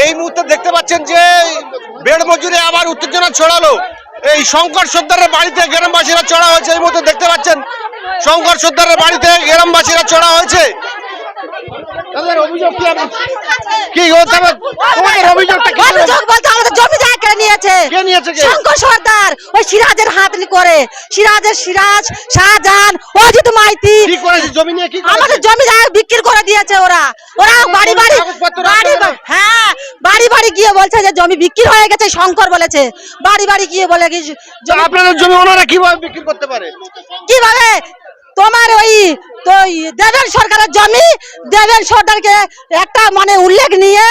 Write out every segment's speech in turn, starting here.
এই মুহূর্তে দেখতে পাচ্ছেন যে বেড মজুরি আবার উত্তেজনা ছড়ালো। এই শঙ্কর সর্দারের বাড়িতে গ্রামবাসীরা চড়া হয়েছে। এই মুহূর্তে দেখতে পাচ্ছেন শঙ্কর সর্দারের বাড়িতে গ্রামবাসীরা চড়া হয়েছে। তাদের অভিযোগ কি? কি তোমাদের অভিযোগটা কি? অভিযোগ বলতে আমাদের জমি জায়গা কেড়ে নিয়েছে। কে নিয়েছে? শঙ্কর সর্দার, ওই সিরাজের হাত করে। সিরাজ, শাহজাহান, অজিত মাইতি। কি করেছে? জমি নিয়ে কি করেছে? আমাদের জমি জায়গা বিক্রি করে দিয়েছে ওরা। বাড়ি হ্যাঁ, বাড়ি গিয়ে বলছে যে জমি বিক্রি হয়ে গেছে। শঙ্কর বলেছে বাড়ি গিয়ে বলে আপনাদের জমি ওনারা কিভাবে বিক্রি করতে পারে? কিভাবে? তোমার ওই তো দেবেন সরকারের জমি, দেবেন সরকারকে একটা মানে উল্লেখ নিয়ে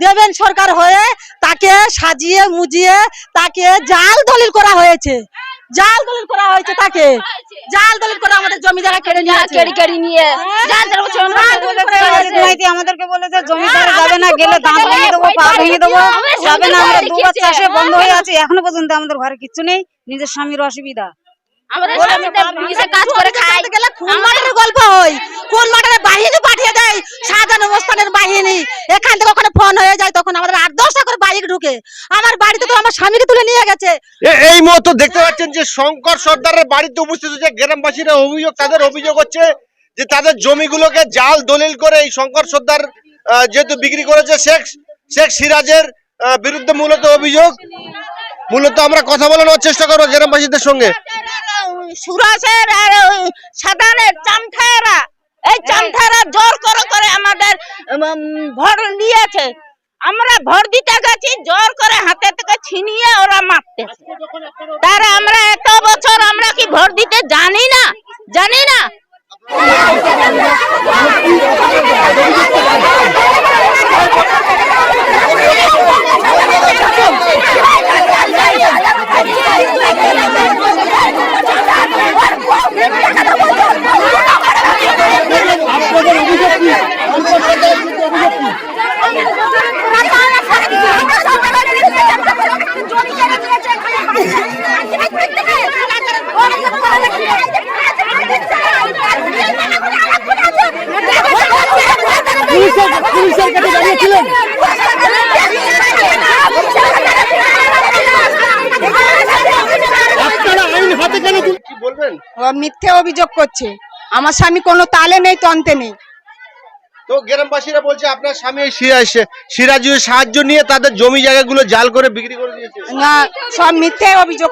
দেবেন সরকার হয়ে তাকে সাজিয়ে মুজিয়ে তাকে জাল দলিল করা হয়েছে। তাকে জাল দলিল করে আমাদের জমি জায়গা কেড়ে নিয়ে আমাদেরকে বলেছে জমি জায়গা যাবে না, গেলে দাঁত ভেঙে দেবো, পা ভেঙে দেবো, যাবে না। আমরা দুবার চাষে বন্ধ হয়ে আছে, এখনো পর্যন্ত আমাদের ঘরে কিচ্ছু নেই। নিজের স্বামীর অসুবিধা, গল্প হয় কোন মাঠের বাহিনী পাঠিয়ে দেয়, সাজানো অবস্থানের বাহিনী। এখান থেকে ওখানে ফোন হয়ে যায়, তখন আমাদের 8-10টা করে বাইক ঢুকে আমার বাড়িতে তো আমার স্বামীকে তুলে নিয়ে গেছে। এই মুহূর্তে দেখতে পাচ্ছেন যে শঙ্কর সর্দারের বাড়িতে উপস্থিত হচ্ছে গ্রামবাসীরা। অভিযোগ, তাদের অভিযোগ হচ্ছে যে তাদের জমিগুলোকে জাল দলিল করে এই শঙ্কর সর্দার যেহেতু বিক্রি করেছে শেখ সিরাজের বিরুদ্ধে মূলত অভিযোগ। মূলত আমরা কথা বলানোর চেষ্টা করবো গ্রামবাসীদের সঙ্গে। সুরাসের আর সাধারণের চামঠারা, এই চামঠারা জোর করে আমাদের ভর নিয়েছে। আমরা ভর দিতে গেছি, জোর করে হাতে থেকে ছিনিয়ে ওরা মারতেছে। তারা আমরা এত বছর আমরা কি ভর দিতে জানি না? মিথ্যে অভিযোগ করছে। আমার স্বামী কোনো তালে নেই, তন্তে নেই। তো গ্রামবাসীরা বলছে আপনার স্বামী সিরাজের সাহায্য নিয়ে তাদের জমি জায়গাগুলো জাল করে বিক্রি করে দিয়েছে। না, সব মিথ্যে অভিযোগ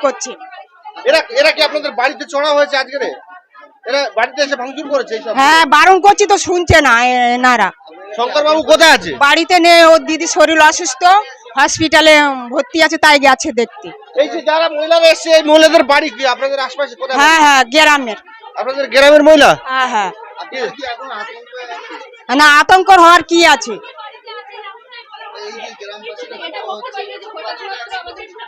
করছে। এরা কি আপনাদের বাড়িতে চড়া হয়েছে আজকে? এরা বাড়িতে এসে ভাঙচুর করেছে? হ্যাঁ, বারণ করছি তো শুনছে না এনারা। শঙ্কর বাবু কোথায় আছে? বাড়িতে নেই, ওর দিদি শরীর অসুস্থ, হসপিটালে ভর্তি আছে, তাই গেছে দেখতে। এই যে যারা মহিলারা এসছে, এই মহিলাদের বাড়ি কি আপনাদের আশপাশে কোথায়? হ্যাঁ, গ্রামের। আপনাদের গ্রামের মহিলা? হ্যাঁ। না, আতঙ্ক হওয়ার কি আছে?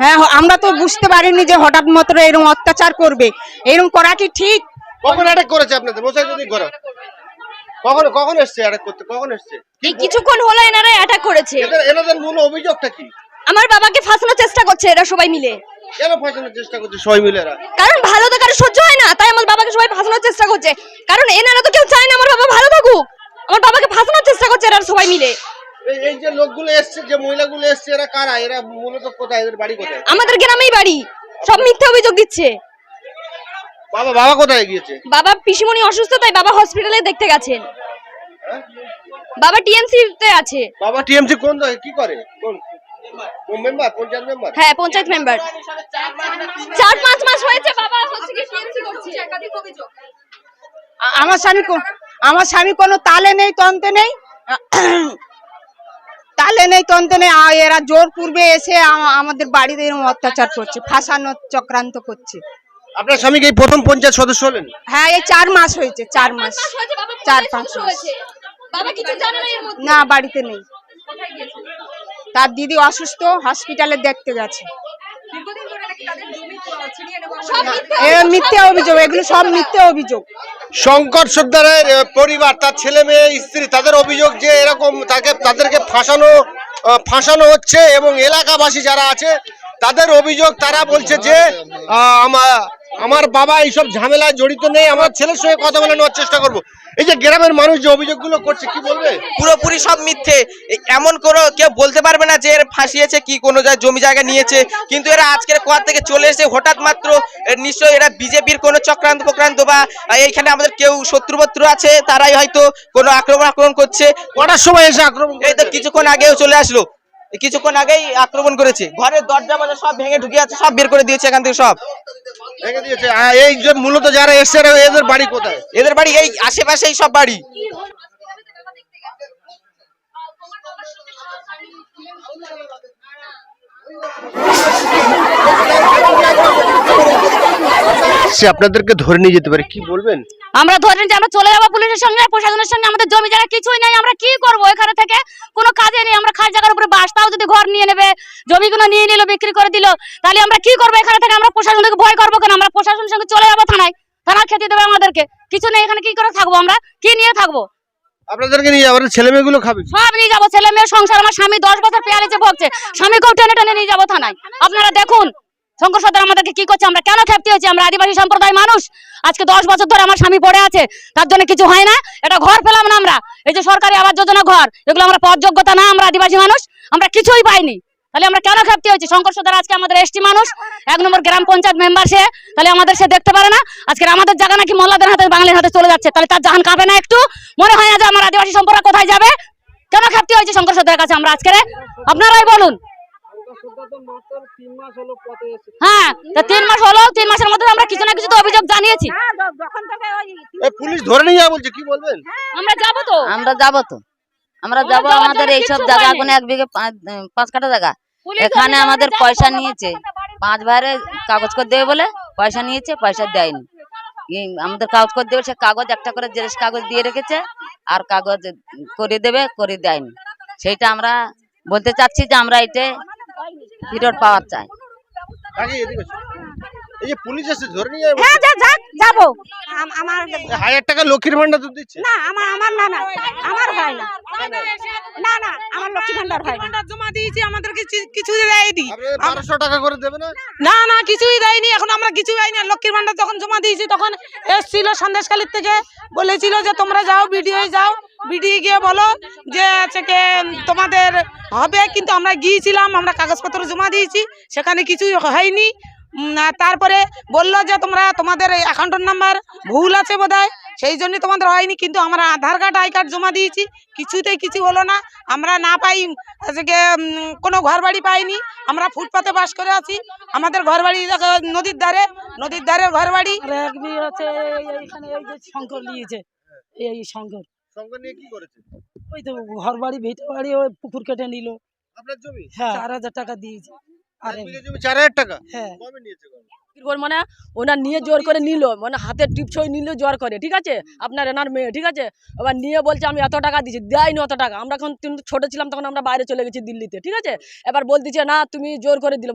হ্যাঁ, আমরা তো বুঝতে পারিনি যে হঠাৎ মাত্র এরকম অত্যাচার করবে। এরকম করা কি ঠিক? কখন অ্যাটাক করেছে আপনাদের? মশাই যদি ঘর কখন এসছে অ্যাটাক করতে? কখন এসছে? এই কিছুক্ষণ হলো এনারা অ্যাটাক করেছে। এনাদের মূল অভিযোগটা কি? আমার বাবাকে ফাঁসানোর চেষ্টা করছে এরা সবাই মিলে। কেন ফাঁসানোর চেষ্টা করছে সবাই মিলে এরা? কারণ ভালো তো কারো সহ্য হয় না, তাই আমার বাবাকে সবাই ফাঁসানোর চেষ্টা করছে। কারণ এনারা তো কেউ চায় না আমার বাবা ভালো থাকুক, আমার বাবাকে ফাঁসানোর চেষ্টা করছে এরা সবাই মিলে। এই যে লোকগুলো এসছে, যে মহিলাগুলো এসছে, এরা কারা? এরা মূলত কোথায়? এদের বাড়ি কোথায়? আমাদের গ্রামেই বাড়ি। সব মিথ্যে অভিযোগ দিচ্ছে। বাবা কোথায় গিয়েছে? বাবা পিসিমণি অসুস্থ, তাই বাবা হসপিটালে দেখতে গেছেন। বাবা টিএমসি তে আছে। বাবা টিএমসি কোন কি করে? কোন মেম্বার? পঞ্চায়েত মেম্বার? হ্যাঁ, পঞ্চায়েত মেম্বার। 4-5 মাস হয়েছে বাবা হচ্ছে কি টিএমসি করছে। একাধিক অভিযোগ। আমার স্বামী কোনো তালে নেই, তন্তে নেই। এরা জোর পূর্বে এসে আমাদের বাড়িতে এরকম অত্যাচার করছে, ফাঁসানোর চক্রান্ত করছে। আপনার স্বামীকে এই প্রথম পঞ্চায়েত সদস্য হলেন? হ্যাঁ, এই 4 মাস হয়েছে। 4-5 মাস। বাবা কিছু জানে না এর মধ্যে? না, বাড়িতে নেই। তার দিদি অসুস্থ, হসপিটালে দেখতে গেছে। মিথ্যে অভিযোগ, এগুলো সব মিথ্যে অভিযোগ। শঙ্কর সর্দারের পরিবার, তার ছেলে মেয়ে, স্ত্রী, তাদের অভিযোগ যে এরকম তাদেরকে ফাঁসানো হচ্ছে। এবং এলাকাবাসী যারা আছে তাদের অভিযোগ, তারা বলছে যে আমার বাবা এইসব ঝামেলায় জড়িত নেই, আমার ছেলের সঙ্গে কথা বলে নেওয়ার চেষ্টা করব। এই যে গ্রামের মানুষ যে অভিযোগগুলো করছে কি বলবে? পুরোপুরি সব মিথ্যে। এমন কোনো কেউ বলতে পারবে না যে এর ফাঁসিয়েছে কি কোনো জমি জায়গা নিয়েছে, কিন্তু এরা আজকের পর থেকে চলে এসে হঠাৎ মাত্র নিশ্চয়ই এরা বিজেপির কোনো চক্রান্ত বা এইখানে আমাদের কেউ শত্রুপত্র আছে, তারাই হয়তো কোনো আক্রমণ করছে। কটার সময় এসে আক্রমণ এই তো কিছুক্ষণ আগেও চলে আসলো, কিছুক্ষণ আগেই আক্রমণ করেছে, ঘরের দরজা বাজা সব ভেঙে ঢুকে আছে, সব বের করে দিয়েছে এখান থেকে, সব ভেঙে দিয়েছে। এই যে মূলত যারা এসছে এদের বাড়ি কোথায়? এদের বাড়ি এই আশেপাশেই সব বাড়ি। সে আপনাদেরকে ধরে নিয়ে যেতে পারে, কি বলবেন? আমরা ধরে নিয়ে আমরা চলে যাবো পুলিশের সঙ্গে, প্রশাসনের সঙ্গে। আমাদের জমি জায়গা কিছুই নেই, আমরা কি করবো? এখানে থেকে কোনো কাজে নেই, আমরা খাস জায়গার উপরে বাস, তাও যদি ঘর নিয়ে নেবে, জমিগুলো নিয়ে নিল, বিক্রি করে দিল, তাহলে আমরা কি করবো? এখানে থেকে আমরা প্রশাসনকে ভয় করবো কেন? আমরা প্রশাসনের সঙ্গে চলে যাবো থানায়, থানা খেতে দেবে আমাদেরকে। কিছু নেই এখানে, কি করে থাকবো? আমরা কি নিয়ে থাকবো? আপনাদেরকে নিয়ে যাবো, ছেলে মেয়েগুলো খাবে? সব নিয়ে যাবো, ছেলে মেয়ের সংসার। আমার স্বামী 10 বছর পেয়ারেছে ভোগছে, স্বামীকেও টেনে টেনে নিয়ে যাবো থানায়। আপনারা দেখুন শঙ্কর সর্দার আমাদেরকে কি করছে, আমরা কেন খেপতে হয়েছি? আমরা আদিবাসী সম্প্রদায় মানুষ, আজকে 10 বছর ধরে আমার স্বামী পড়ে আছে, তার জন্য কিছু হয় না। এটা ঘর পেলাম না আমরা, এই যে সরকারি আবাস যোজনা ঘর, এগুলো আমরা পদ যোগ্যতা না, আমরা আদিবাসী মানুষ, আমরা কিছুই পাইনি। তাহলে আমরা কেন খেপতে হয়েছি? শঙ্কর সর্দার আজকে আমাদের এসটি মানুষ, 1 নম্বর গ্রাম পঞ্চায়েত মেম্বার সে, তাহলে আমাদের সে দেখতে পারে না? আজকে আমাদের জায়গা নাকি মোল্লাদের হাতে, বাঙালির হাতে চলে যাচ্ছে, তাহলে তার জাহান কাঁপে না একটু? মনে হয় না যে আমার আদিবাসী সম্পর্ক কোথায় যাবে? কেন খেপতে হয়েছে শঙ্কর সর্দারের কাছে আমরা আজকে? আপনারাই বলুন। হ্যাঁ, তা 3 মাস হলো, 3 মাসের মধ্যে আমরা কিছু না কিছু তো অভিযোগ জানিয়েছি। পুলিশ ধরে নিয়ে যাওয়া বলছে, কি বলবেন? আমরা যাবো তো, আমরা যাবো তো, আমরা যাবো। যাওয়ার আমাদের জন্য এইসব কিচ্ছু জায়গা হয়নি। এখন 1 বিঘে 5 কাঠা জায়গা, পুলিশ এখানে ধরে আমাদের যাবো, পয়সা যাবো, নিয়েছে, বাড়ি- 5 ভাইরে কাগজ করে দেবে বলে পয়সা নিয়েছে, পয়সা দেয়নি। আমাদের কাগজ করে দেবে, সে কাগজ একটা করে জেরক্স কাগজ দিয়ে রেখেছে, আর কাগজ করে দেবে, করে দেয়নি। সেইটা আমরা বলতে চাচ্ছি যে আমরা এটা ফেরত পাওয়ার চাই। আগে এদিকে এসো। এই যে পুলিশ এসে ধরে নিয়ে যাবে, হ্যাঁ, যাবো। আমার 1000 টাকা লক্ষ্মীর ভান্ডার তো দিচ্ছে। না, আমার না আমার হয় না, না আমার লক্ষ্মী ভান্ডার হয় না। জমা দিয়েছি, আমাদেরকে কিছু দেয়নি। আপনাদের 1200 টাকা করে দেবে না? না কিছুই দেয়নি, এখন আমরা কিছু পাইনি। লক্ষ্মীর ভান্ডার যখন জমা দিয়েছি তখন এসছিল সন্দেশখালীর থেকে, বলেছিল যে তোমরা যাও বিডিও যাও, বিডিও গিয়ে বলো যে আজকে তোমাদের হবে। কিন্তু আমরা গিয়েছিলাম, আমরা কাগজপত্র জমা দিয়েছি, সেখানে কিছুই হয়নি। তারপরে বললো যে তোমাদের অ্যাকাউন্টের নাম্বার ভুল আছে বোধহয়, সেই জন্য তোমাদের হয়নি। কিন্তু আমরা আধার কার্ড আই কার্ড জমা দিয়েছি, কিছুতেই কিছু হলো না। আমরা না পাই আজকে কোনো ঘর বাড়ি পাইনি, আমরা ফুটপাতে বাস করে আছি। আমাদের ঘর বাড়ি নদীর ধারে ঘর বাড়ি। এক বিয়ে আছে এইখানে, এই যে শঙ্কর নিয়েছে, এই শঙ্কর সঙ্গে নিয়ে কি করেছে? ওই তো ঘর বাড়ি ভিটে বাড়ি ওই পুকুর কেটে নিল। আপনার জমি? হ্যাঁ, 4000 টাকা দিয়েছে। আর এক বিঘে জমি 4000 টাকা? হ্যাঁ, কবে নিয়েছে? মানে ওনার নিয়ে জোর করে নিল, মানে হাতে টিপছই নিল জোর করে, ঠিক আছে? আপনার এনার মেয়ে, ঠিক আছে? এবার নিয়ে বলছে আমি এত টাকা দিচ্ছি, দেয়নি অত টাকা। আমরা যখন ছোট ছিলাম তখন আমরা বাইরে চলে গেছি দিল্লিতে, ঠিক আছে? এবার বলতেছে না তুমি জোর করে দিলে।